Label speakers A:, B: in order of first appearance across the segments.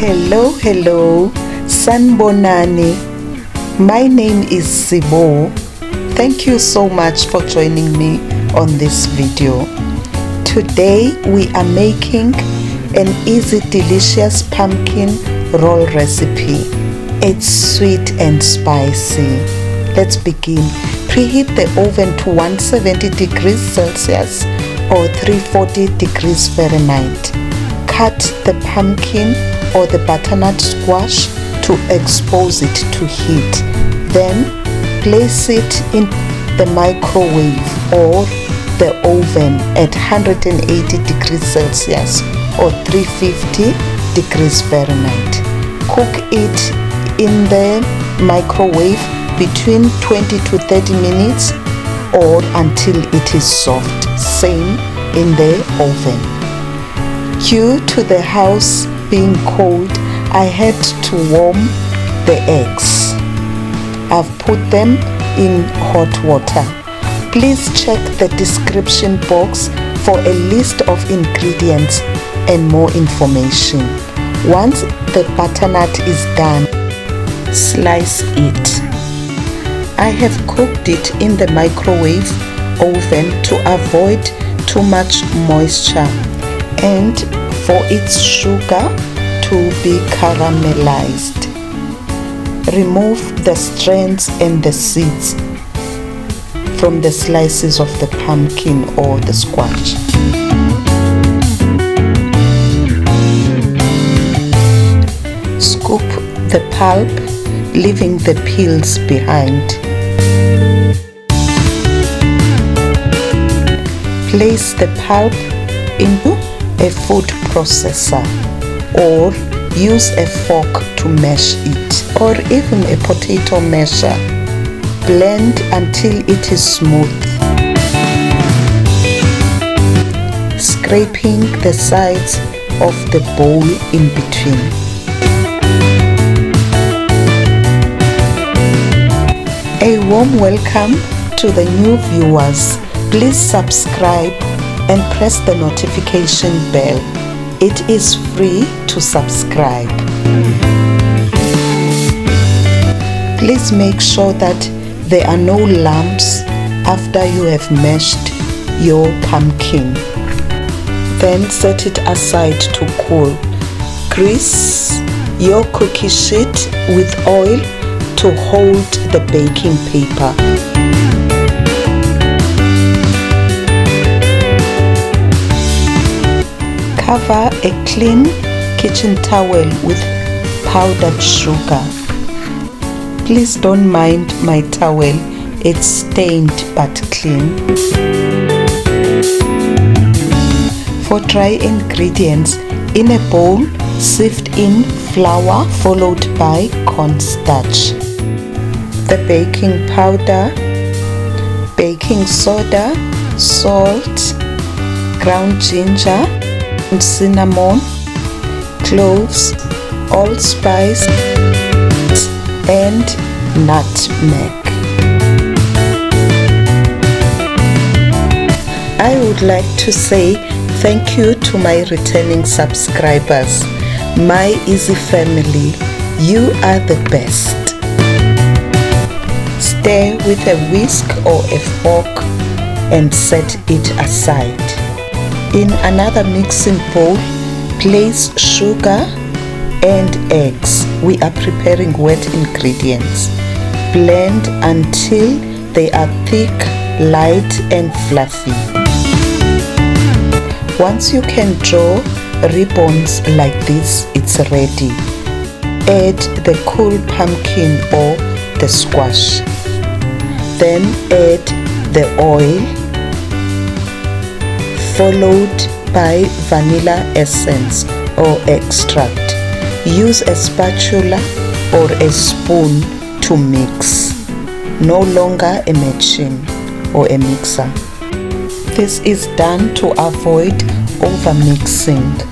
A: Hello, Sanbonani. My name is Sibo. Thank you so much for joining me on this video. Today we are making an easy, delicious pumpkin roll recipe. It's sweet and spicy. Let's begin. Preheat the oven to 170 degrees Celsius or 340 degrees Fahrenheit. Cut the pumpkin or the butternut squash to expose it to heat. Then place it in the microwave or the oven at 180 degrees Celsius or 350 degrees Fahrenheit. Cook it in the microwave between 20 to 30 minutes or until it is soft. Same in the oven. Due to the house being cold, I had to warm the eggs. I've put them in hot water. Please check the description box for a list of ingredients and more information. Once the butternut is done, slice it. I have cooked it in the microwave oven to avoid too much moisture and for its sugar to be caramelized. Remove the strands and the seeds from the slices of the pumpkin or the squash. Scoop the pulp, leaving the peels behind. Place the pulp into a food processor or use a fork to mash it, or even a potato masher. Blend until it is smooth, scraping the sides of the bowl in between. A warm welcome to the new viewers. Please subscribe and press the notification bell. It is free to subscribe. Please make sure that there are no lumps after you have mashed your pumpkin. Then set it aside to cool. Grease your cookie sheet with oil to hold the baking paper. Cover a clean kitchen towel with powdered sugar. Please don't mind my towel, it's stained but clean. For dry ingredients, in a bowl, sift in flour followed by cornstarch, the baking powder, baking soda, salt, ground ginger, cinnamon, cloves, allspice, and nutmeg. I would like to say thank you to my returning subscribers, my easy family. You are the best. Stir with a whisk or a fork and set it aside. In another mixing bowl, place sugar and eggs. We are preparing wet ingredients. Blend until they are thick, light and fluffy. Once you can draw ribbons like this, it's ready. Add the cool pumpkin or the squash. Then add the oil, followed by vanilla essence or extract. Use a spatula or a spoon to mix, no longer a machine or a mixer. This is done to avoid overmixing.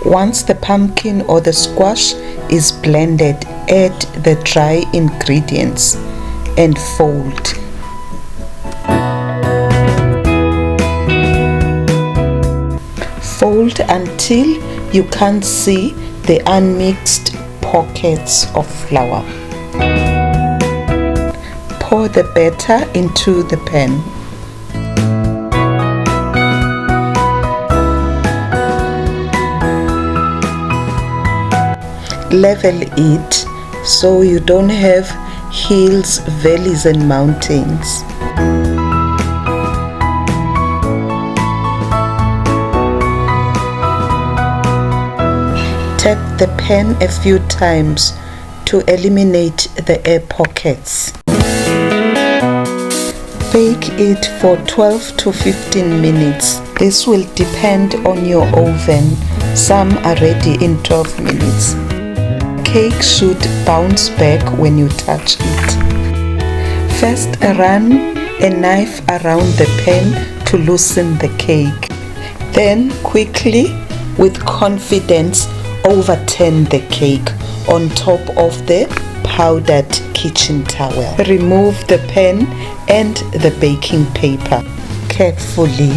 A: Once the pumpkin or the squash is blended, add the dry ingredients and fold. Fold until you can't see the unmixed pockets of flour. Pour the batter into the pan. Level it so you don't have hills, valleys and mountains. Tap the pan a few times to eliminate the air pockets. Bake it for 12 to 15 minutes. This will depend on your oven. Some are ready in 12 minutes. Cake should bounce back when you touch it. First, run a knife around the pan to loosen the cake. Then quickly, with confidence, overturn the cake on top of the powdered kitchen towel. Remove the pan and the baking paper carefully.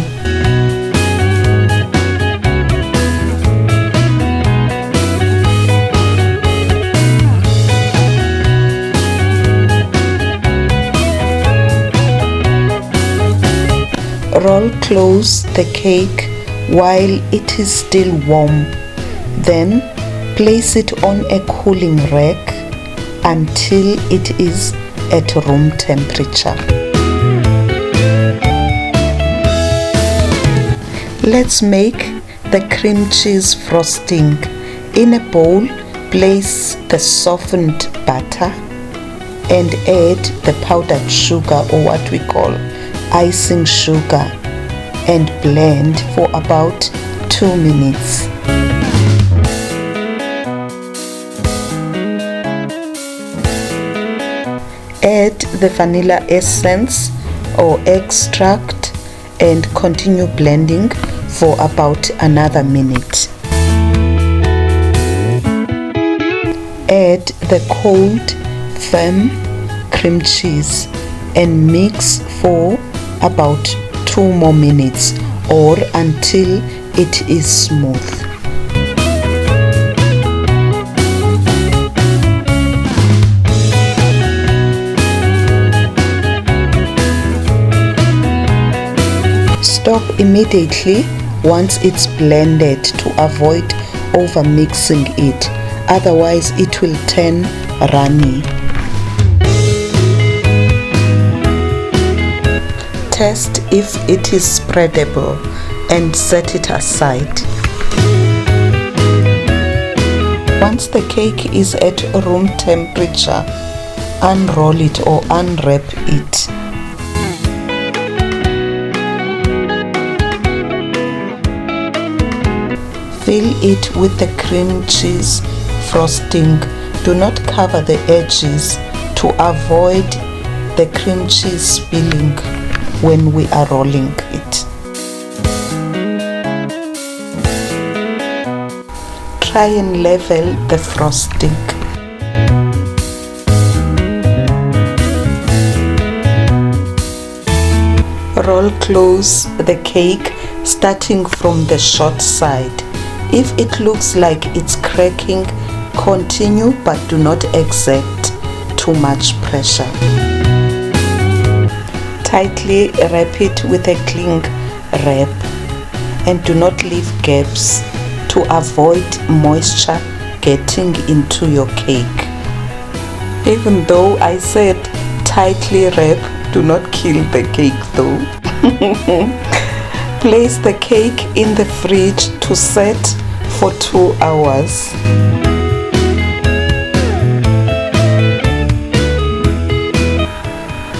A: Roll close the cake while it is still warm. Then place it on a cooling rack until it is at room temperature. Let's make the cream cheese frosting. In a bowl, place the softened butter and add the powdered sugar, or what we call icing sugar, and blend for about 2 minutes. Add the vanilla essence or extract and continue blending for about another minute. Add the cold, firm cream cheese and mix for about 2 more minutes or until it is smooth. Stop immediately once it's blended to avoid over mixing it, otherwise it will turn runny. Test if it is spreadable and set it aside. Once the cake is at room temperature, unroll it or unwrap it. Fill it with the cream cheese frosting. Do not cover the edges to avoid the cream cheese spilling when we are rolling it. Try and level the frosting. Roll close the cake starting from the short side. If it looks like it's cracking, continue but do not exert too much pressure. Tightly wrap it with a cling wrap and do not leave gaps to avoid moisture getting into your cake. Even though I said tightly wrap, do not kill the cake though. Place the cake in the fridge to set for 2 hours.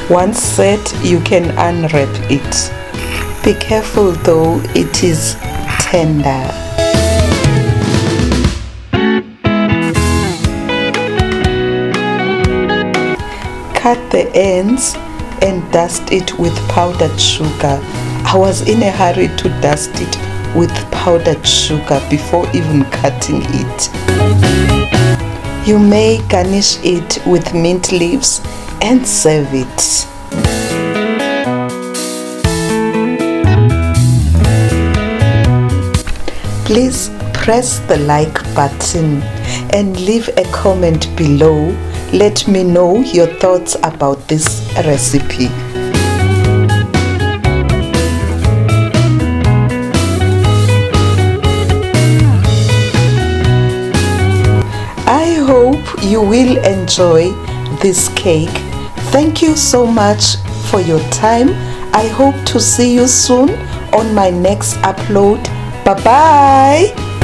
A: Once set, you can unwrap it. Be careful though, it is tender. Cut the ends and dust it with powdered sugar. I was in a hurry to dust it with powdered sugar before even cutting it. You may garnish it with mint leaves and serve it. please press the like button and leave a comment below. Let me know your thoughts about this recipe. I hope you will enjoy this cake. Thank you so much for your time. I hope to see you soon on my next upload. Bye bye.